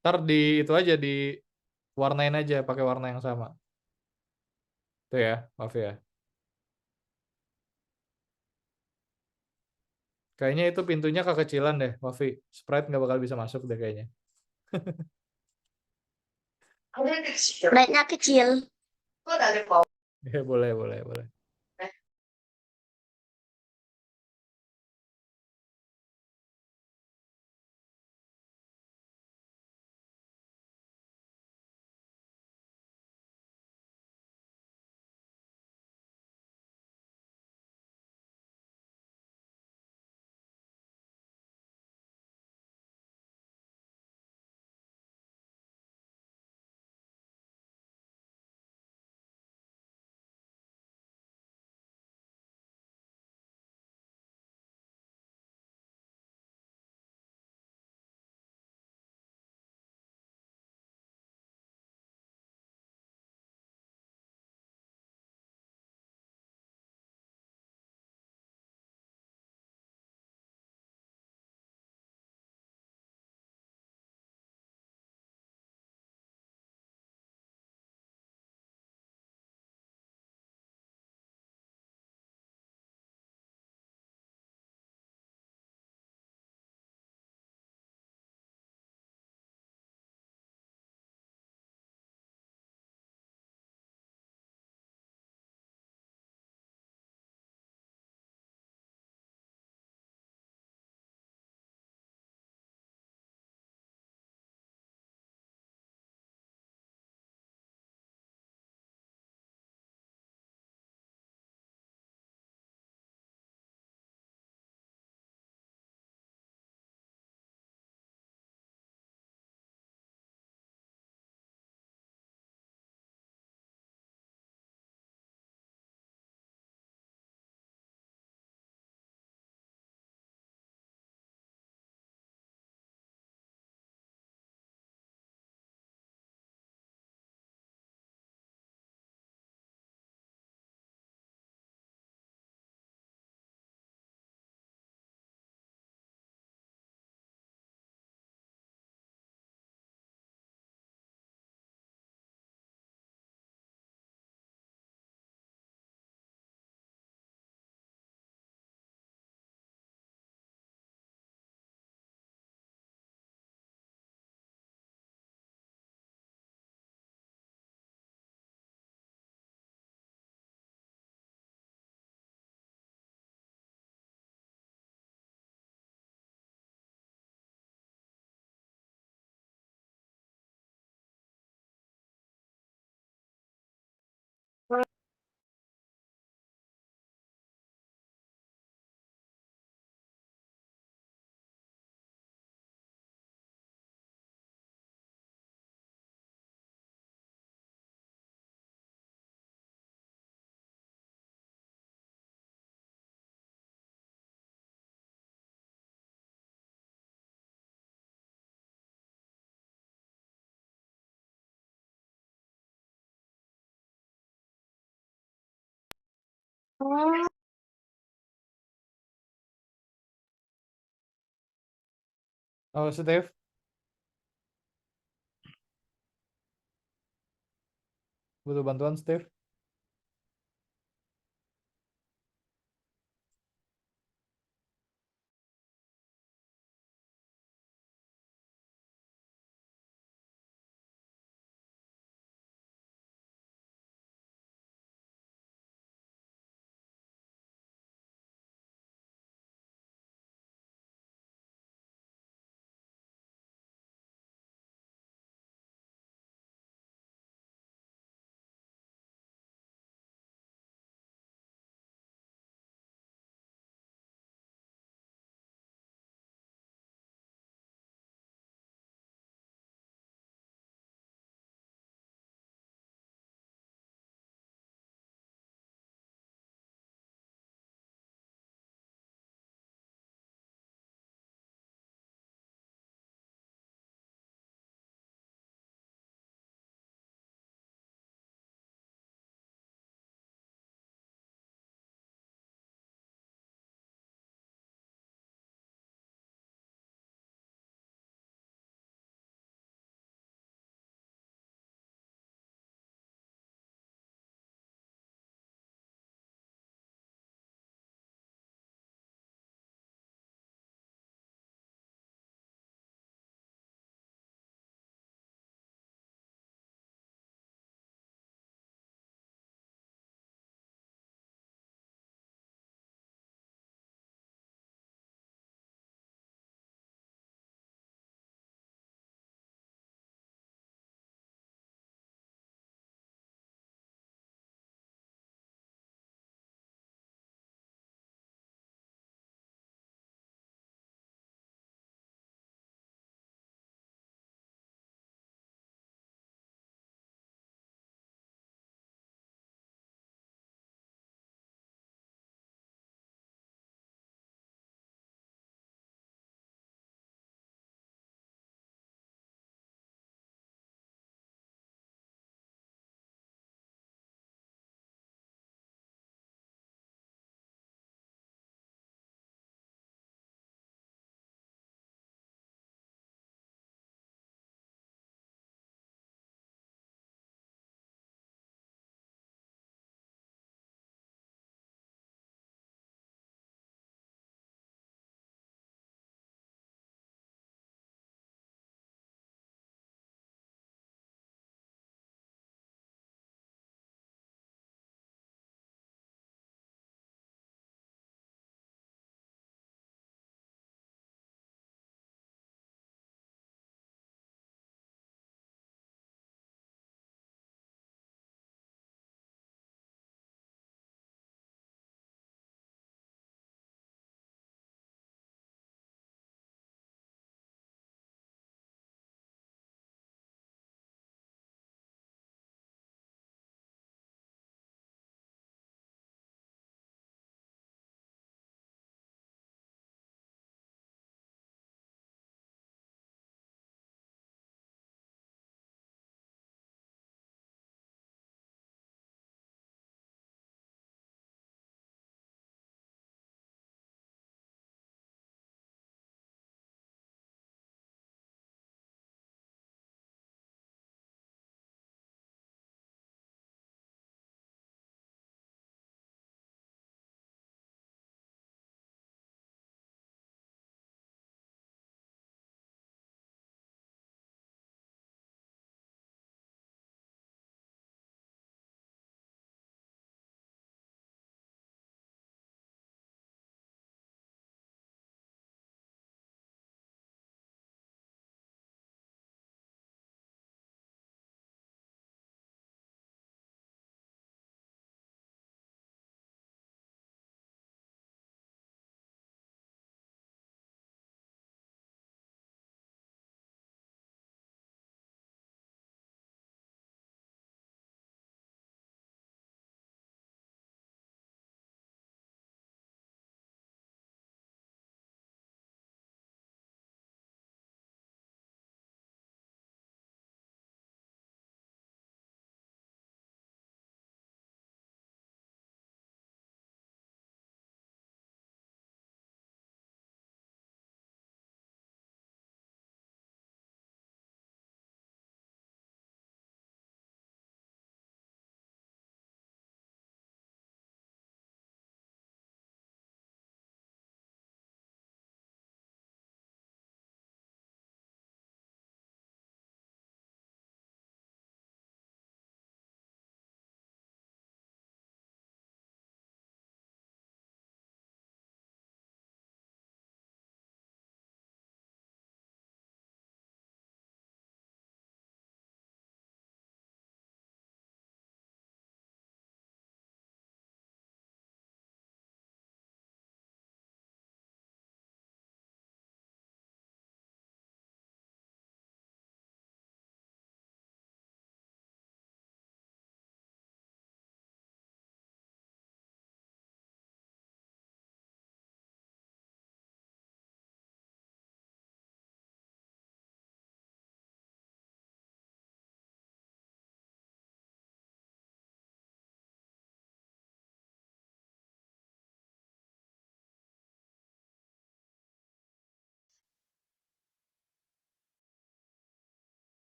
Ntar di itu aja warnain aja pakai warna yang sama. Itu ya, maaf ya. Kayaknya itu pintunya kekecilan deh, Wafi. Sprite nggak bakal bisa masuk deh kayaknya. Rate-nya kecil. Ya, boleh, boleh, boleh. Oh, Steve, butuh bantuan, Steve?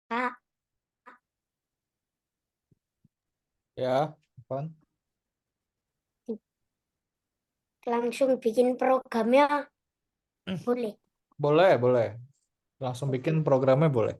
Kak, Ya, apaan? langsung bikin programnya boleh. Boleh, boleh. Langsung bikin programnya boleh.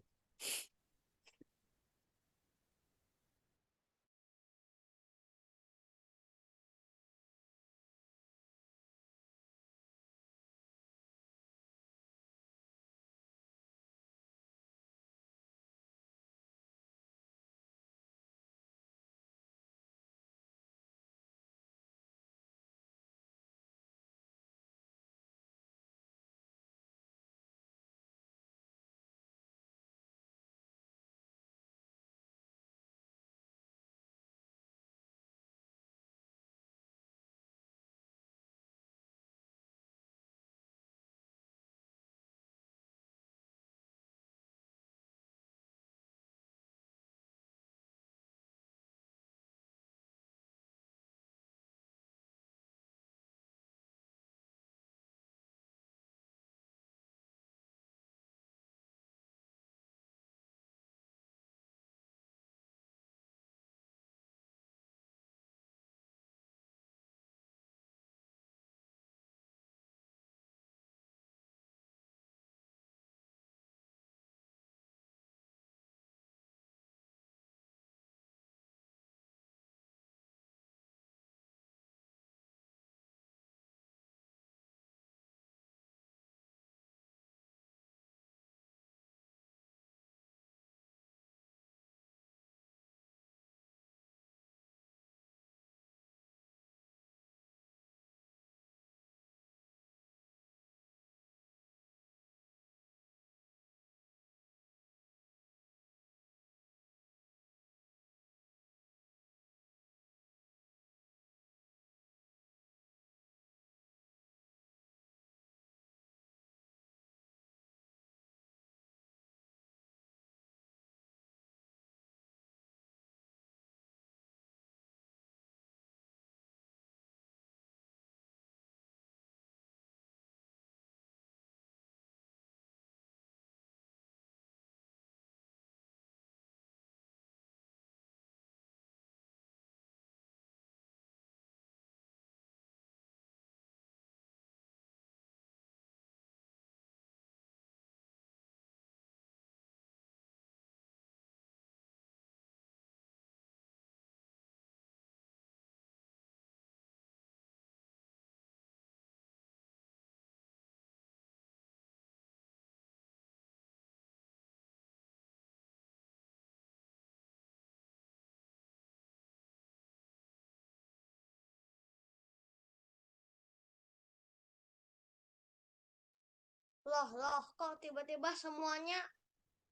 Loh, kok tiba-tiba semuanya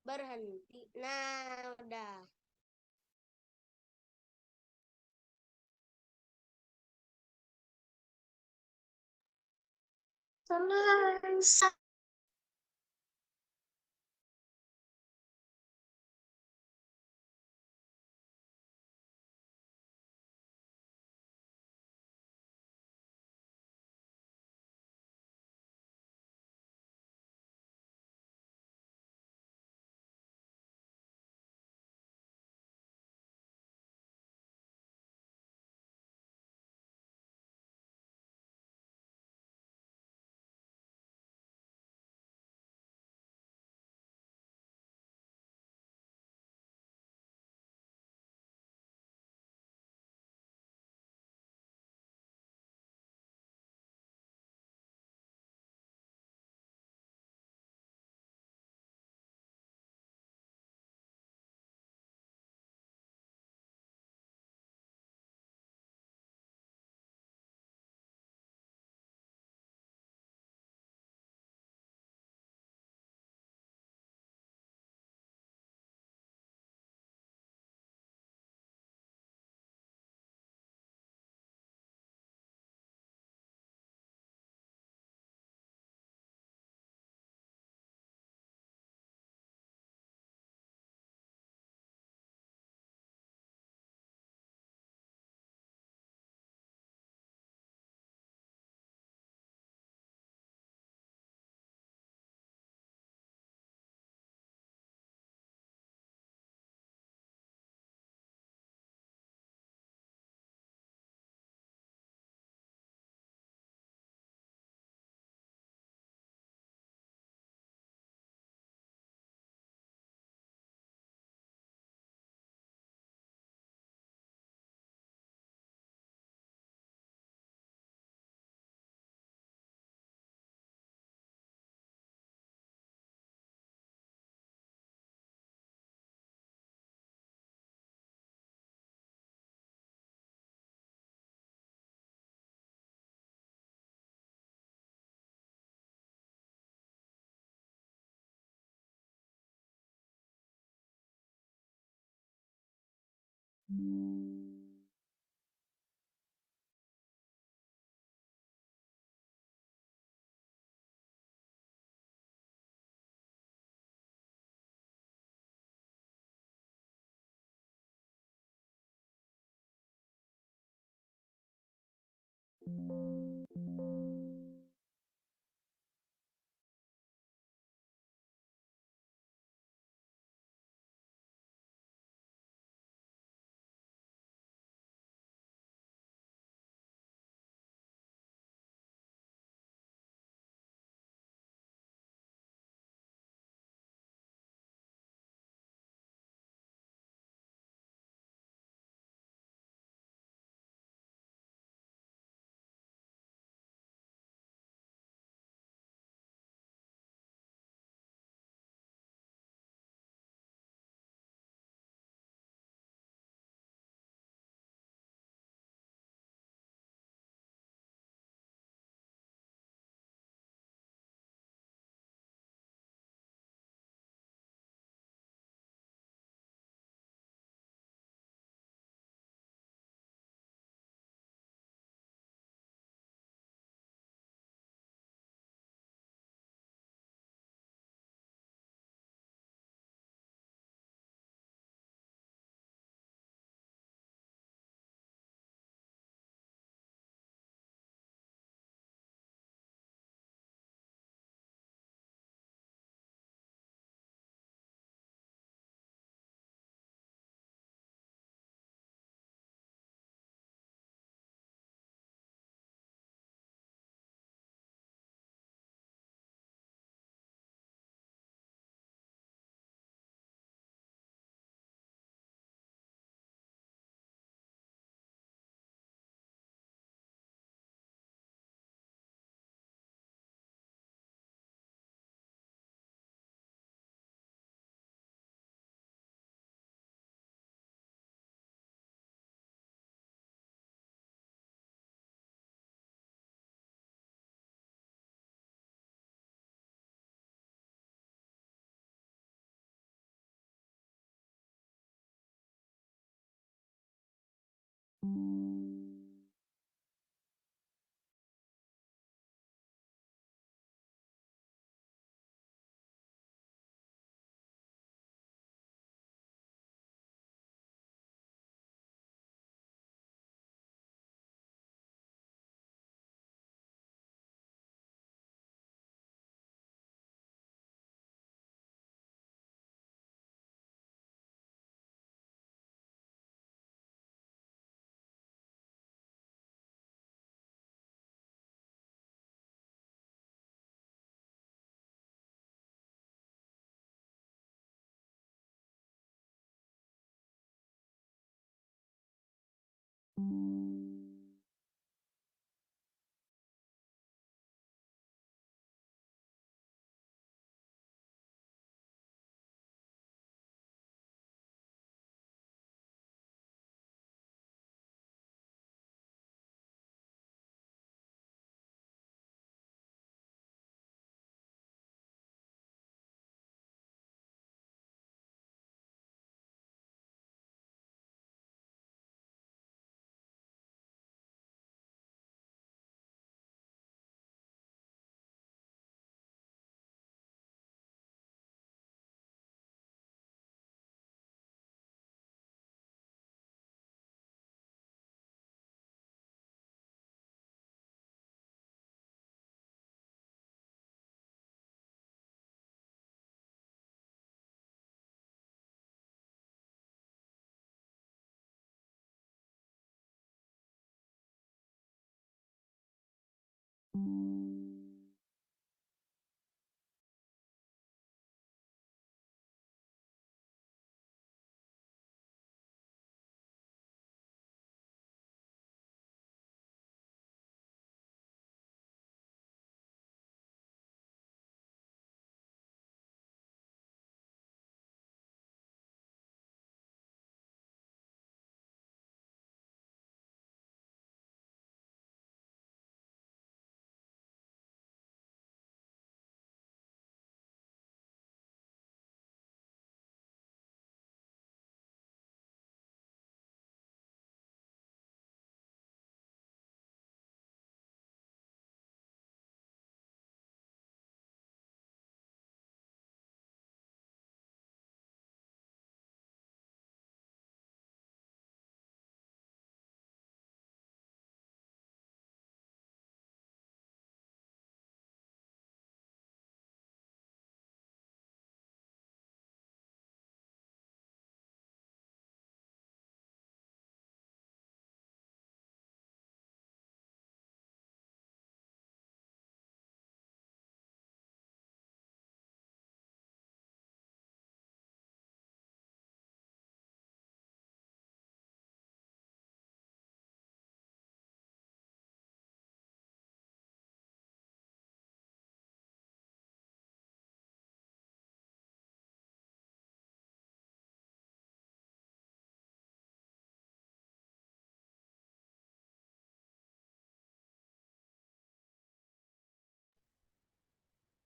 berhenti? Nah, udah. Selesai.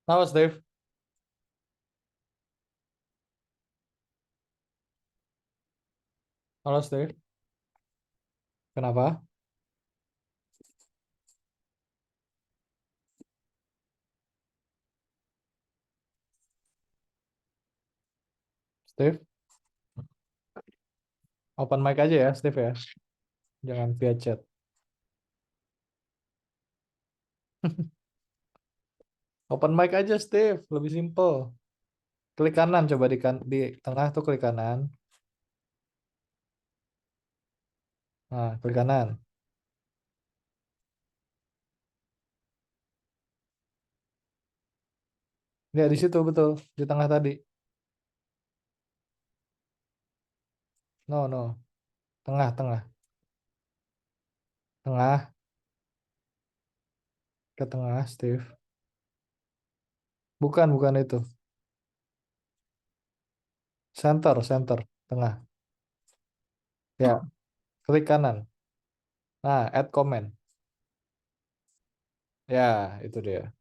Kenapa, Steve? Halo, Steve. Kenapa? Steve? Open mic aja ya, Steve ya. Jangan via chat. Open mic aja, Steve. Lebih simple. Klik kanan, coba di tengah tuh klik kanan. Nah, klik kanan. Ya, di situ betul. Di tengah tadi. No, no. Tengah, tengah. Tengah. Ke tengah, Steve. Bukan, bukan itu. Center, center. Tengah. Ya, klik kanan. Nah, add comment. Ya, itu dia.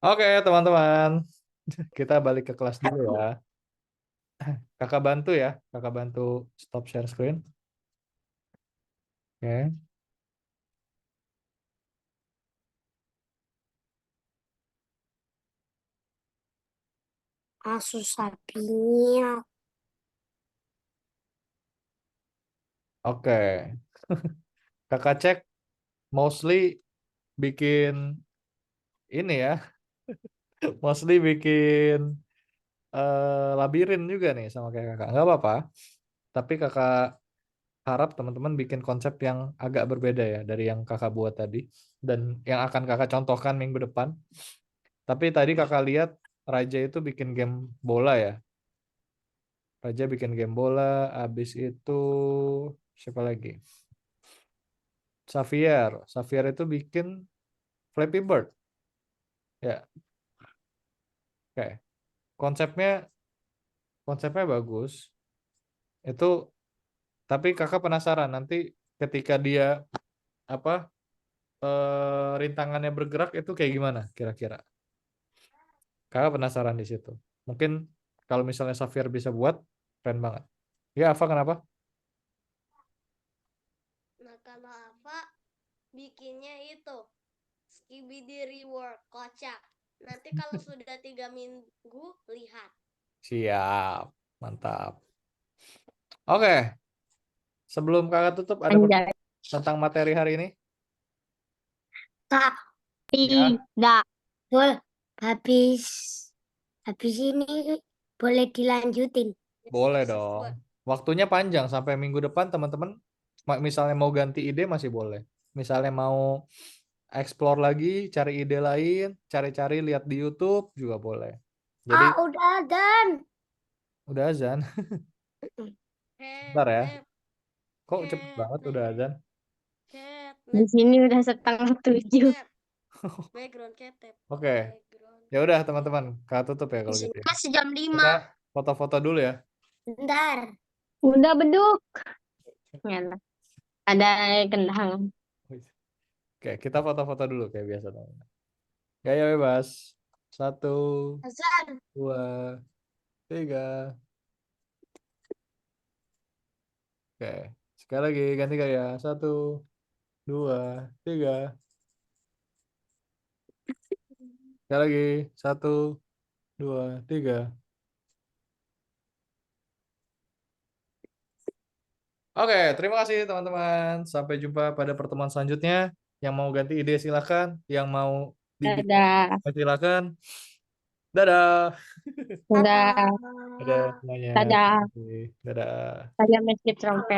Oke, teman-teman. Kita balik ke kelas dulu ya. Kakak bantu ya. Kakak bantu stop share screen. Oke. susah bingung. Oke. Kakak cek mostly bikin ini ya. Mostly bikin labirin juga nih sama kayak kakak. Nggak apa-apa. Tapi kakak harap teman-teman bikin konsep yang agak berbeda ya dari yang kakak buat tadi. Dan yang akan kakak contohkan minggu depan. Tapi tadi kakak lihat Raja itu bikin game bola ya. Raja bikin game bola, habis itu siapa lagi? Xavier itu bikin Flappy Bird. Ya, oke. Konsepnya bagus. Itu tapi kakak penasaran nanti ketika dia apa rintangannya bergerak itu kayak gimana kira-kira? Kakak penasaran di situ. Mungkin kalau misalnya Xavier bisa buat, keren banget. Ya, Ava kenapa? Nah, kalau apa bikinnya itu Skibidi Rework kocak. Nanti kalau sudah 3 minggu lihat. Siap, mantap. Oke, sebelum kakak tutup ada Anjay. tentang materi hari ini? Kak, Ya, Tidak. Bol, habis ini boleh dilanjutin. boleh Masih dong. buat. Waktunya panjang sampai minggu depan teman-teman. Misalnya mau ganti ide masih boleh. Misalnya mau explore lagi, cari ide lain, cari-cari lihat di YouTube juga boleh. Jadi Udah dan. udah azan. Bentar ya. Catnap, Kok cepet banget udah azan? Di catnap, sini udah 6:30. tap. Background catnap. Oke. Background. Ya udah teman-teman, kakak tutup ya Di kalau sini gitu ya. masih jam 5. Kita foto-foto dulu ya. Bentar. Udah beduk. Nyala. Ada kendangan. Oke, kita foto-foto dulu kayak biasa teman-teman. Gaya bebas. 1, Azan. 2, 3. Oke, sekali lagi ganti gaya. 1, 2, 3. Sekali lagi. 1, 2, 3. Oke, terima kasih teman-teman. Sampai jumpa pada pertemuan selanjutnya. Yang mau ganti ide silakan. Yang mau dibikin Dadah. silakan. Dadah. Dadah. Dadah semuanya. Dadah. Terima kasih. Dadah. Saya meski trompet.